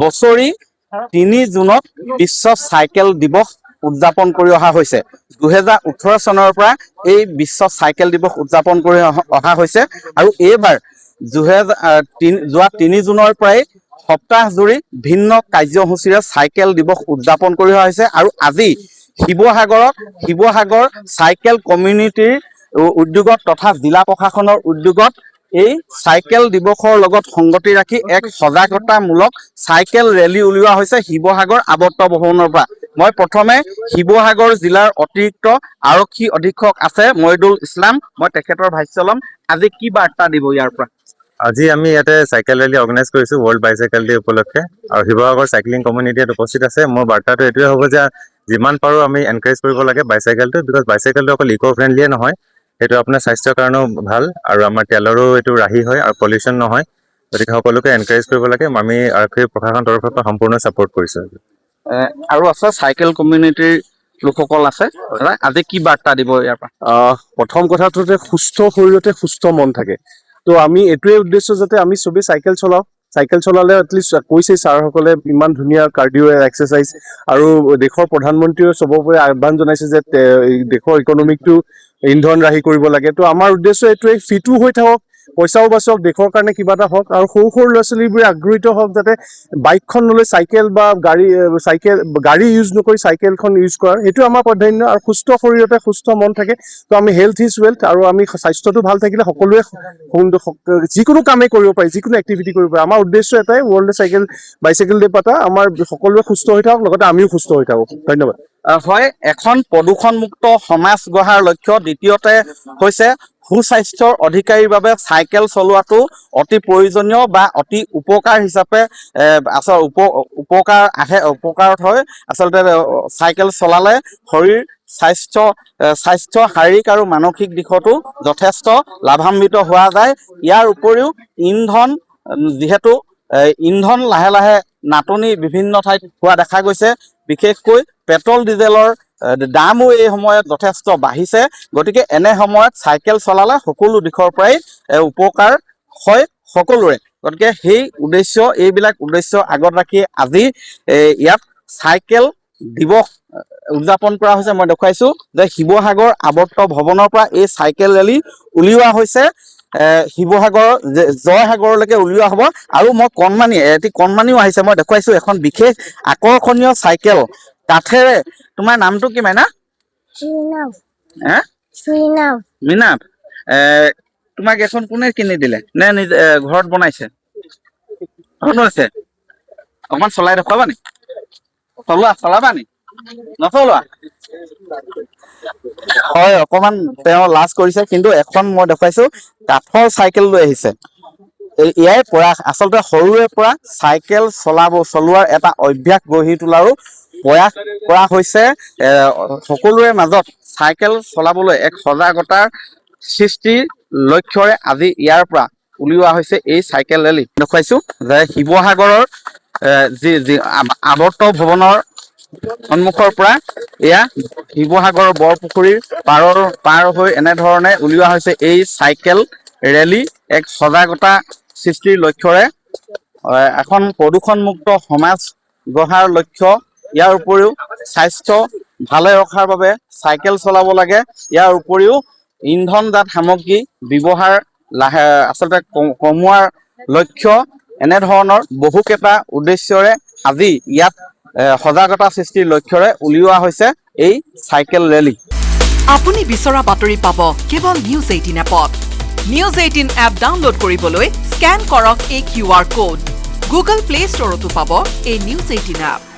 বছৰি 3 জুনত বিশ্ব চাইকেল দিৱস উদযাপন কৰি অহা হৈছে 2018 চনৰ পৰা এই বিশ্ব চাইকেল দিৱস উদযাপন কৰি অহা হৈছে আৰু এইবাৰ যোৱা 3 জুনৰ পৰাই সপ্তাহ জুৰি ভিন্ন কাৰ্যসূচীৰে চাইকেল দিৱস উদযাপন কৰি অহা হৈছে আৰু আজি শিৱসাগৰ চাইকেল কমিউনিটিৰ উদ্যোগত তথা জিলা প্ৰশাসনৰ উদ্যোগত এই চাইকেল দিৱসৰ লগত সংগতি ৰাখি এক সজাগতামূলক চাইকেল ৰেলী উলিওৱা হৈছে শিৱসাগৰ আৱৰ্ত ভৱনৰ পৰা মই প্ৰথমে শিৱসাগৰ জিলাৰ অতিৰিক্ত আৰক্ষী অধীক্ষক আছে মইদুল ইছলাম মই তেখেতৰ ভাষ্য ল'ম আজি কি বাৰ্তা দিব ইয়াৰ পৰা আজি আমি ইয়াতে চাইকেল ৰেলী অৰ্গেনাইজ কৰিছো ৱৰ্ল্ড বাইচাইকেল ডে উপলক্ষে আৰু শিৱসাগৰ চাইক্লিং কমিউনিটি ইয়াত উপস্থিত আছে মোৰ বাৰ্তাটো এইটোৱে হ'ব যে যিমান পাৰো আমি এনকাৰেজ কৰিব লাগে বাইচাইকেলটো বিকজ বাইচাইকেলটো অকল ইক' ফ্ৰেণ্ডলিয়ে নহয় সেইটো আপোনাৰ স্বাস্থ্যৰ কাৰণেও ভাল আৰু আমাৰ তেলৰো এইটো ৰাহি হয় আৰু পলিউশ্যন নহয় গতিকে সকলোকে এনকাৰেজ কৰিব লাগে আমি আৰক্ষী প্ৰশাসনৰ তৰফৰ পৰা সম্পূৰ্ণ ছাপোৰ্ট কৰিছো আৰু আছে চাইকেল কমিউনিটিৰ লোকসকল আছে আজি কি বাৰ্তা দিব ইয়াৰ পৰা প্ৰথম কথাটোতে সুস্থ শৰীৰতে সুস্থ মন থাকে তো আমি এইটোৱে উদ্দেশ্য যাতে আমি চবে চাইকেল চলাওঁ চাইকেল চলালে এটলিষ্ট কৈছে ছাৰসকলে ইমান ধুনীয়া কাৰ্ডিঅ' এক্সাৰচাইজ আৰু দেশৰ প্ৰধানমন্ত্ৰীয়ে চবকে আহ্বান জনাইছে যে দেশৰ ইকনমিকটো ইন্ধন ৰাহি কৰিব লাগে তো আমাৰ উদ্দেশ্য এইটোৱে ফিটো হৈ থাকক পইচাও বাচক দেশৰ কাৰণে কিবা এটা হওক আৰু সৰু সৰু ল'ৰা ছোৱালীবোৰে আগ্ৰহিত হওক যাতে বাইকখন নলৈ চাইকেল বা গাড়ী ইউজ নকৰি চাইকেলখন ইউজ কৰাৰ সেইটো আমাৰ প্ৰাধান্য আৰু সুস্থ শৰীৰতে সুস্থ মন থাকে তো আমি হেল্থ ইজ ৱেল্থ আৰু আমি স্বাস্থ্যটো ভাল থাকিলে সকলোৱে যিকোনো কামেই কৰিব পাৰি যিকোনো এক্টিভিটি কৰিব পাৰি আমাৰ উদ্দেশ্য এটাই ৱৰ্ল্ড বাইচাইকেল ডে পাতা আমাৰ সকলোৱে সুস্থ হৈ থাকক লগতে আমিও সুস্থ হৈ থাকোঁ ধন্যবাদ হয় এখন প্ৰদূষণমুক্ত সমাজ গঢ়াৰ লক্ষ্য দ্বিতীয়তে হৈছে সুস্বাস্থ্যৰ অধিকাৰীৰ বাবে চাইকেল চলোৱাটো অতি প্ৰয়োজনীয় বা অতি উপকাৰ হিচাপে উপকাৰত হয় আচলতে চাইকেল চলালে শৰীৰ স্বাস্থ্য শাৰীৰিক আৰু মানসিক দিশতো যথেষ্ট লাভান্বিত হোৱা যায় ইয়াৰ উপৰিও যিহেতু ইন্ধন লাহে লাহে নাটনি বিভিন্ন ঠাইত হোৱা দেখা গৈছে বিশেষকৈ পেট্ৰল ডিজেলৰ দামো এই সময়ত যথেষ্ট বাঢ়িছে গতিকে এনে সময়ত চাইকেল চলালে সকলো দিশৰ পৰাই উপকাৰ হয় সকলোৰে গতিকে এইবিলাক উদ্দেশ্য আগত ৰাখি আজি ইয়াত চাইকেল দিৱস উদযাপন কৰা হৈছে মই দেখুৱাইছো যে শিৱসাগৰ আৱৰ্ত ভৱনৰ পৰা এই চাইকেল ৰেলী উলিওৱা হৈছে শিৱসাগৰৰ জয়সাগৰলৈকে উলিওৱা হ'ব আৰু মই কণমানিও আহিছে মই দেখুৱাইছো এখন বিশেষ আকৰ্ষণীয় চাইকেল কাঠেৰে তোমাৰ নামটো কি মাইনা মিনাপ তোমাক এখন কোনে কিনি দিলে নে ঘৰত বনাইছে অকমান চলাই দেখুৱাবা নি চলাবা নি নচলোৱা হয় অকমান তেওঁ লাজ কৰিছে কিন্তু এখন মই দেখুৱাইছো কাঠৰ চাইকেল লৈ আহিছে ইয়াৰ পৰা আচলতে সৰুৰে পৰা চাইকেল চলোৱাৰ এটা অভ্যাস গঢ়ি তোলাৰো প্ৰয়াস কৰা হৈছে সকলোৰে মাজত চাইকেল চলাবলৈ এক সজাগতাৰ সৃষ্টিৰ লক্ষ্যৰে আজি ইয়াৰ পৰা উলিওৱা হৈছে এই চাইকেল ৰেলী দেখুৱাইছো যে শিৱসাগৰৰ যি আৱৰ্ত ভৱনৰ সন্মুখৰ পৰা এয়া শিৱসাগৰৰ বৰপুখুৰীৰ পাৰ হৈ এনেধৰণে উলিওৱা হৈছে এই চাইকেল ৰেলী এক সজাগতা সৃষ্টিৰ লক্ষ্যৰে এখন প্ৰদূষণমুক্ত সমাজ গঢ়াৰ লক্ষ্য ইয়াৰ উপৰিও স্বাস্থ্য ভালে ৰখাৰ বাবে চাইকেল চলাব লাগে ইয়াৰ উপৰিও ইন্ধনজাত সামগ্ৰী ব্যৱহাৰ আচলতে কমোৱাৰ লক্ষ্য এনেধৰণৰ বহুকেইটা উদ্দেশ্যৰে আজি ইয়াত সজাগতা সৃষ্টিৰ লক্ষ্যৰে উলিওৱা হৈছে এই চাইকেল ৰেলী আপুনি বিচৰা বাতৰি পাব কেৱল নিউজ 18 এপত নিউজ 18 এপ ডাউনলোড কৰিবলৈ স্কেন কৰক এই QR কোড গুগল প্লে ষ্টৰতো পাব এই নিউজ 18 এপ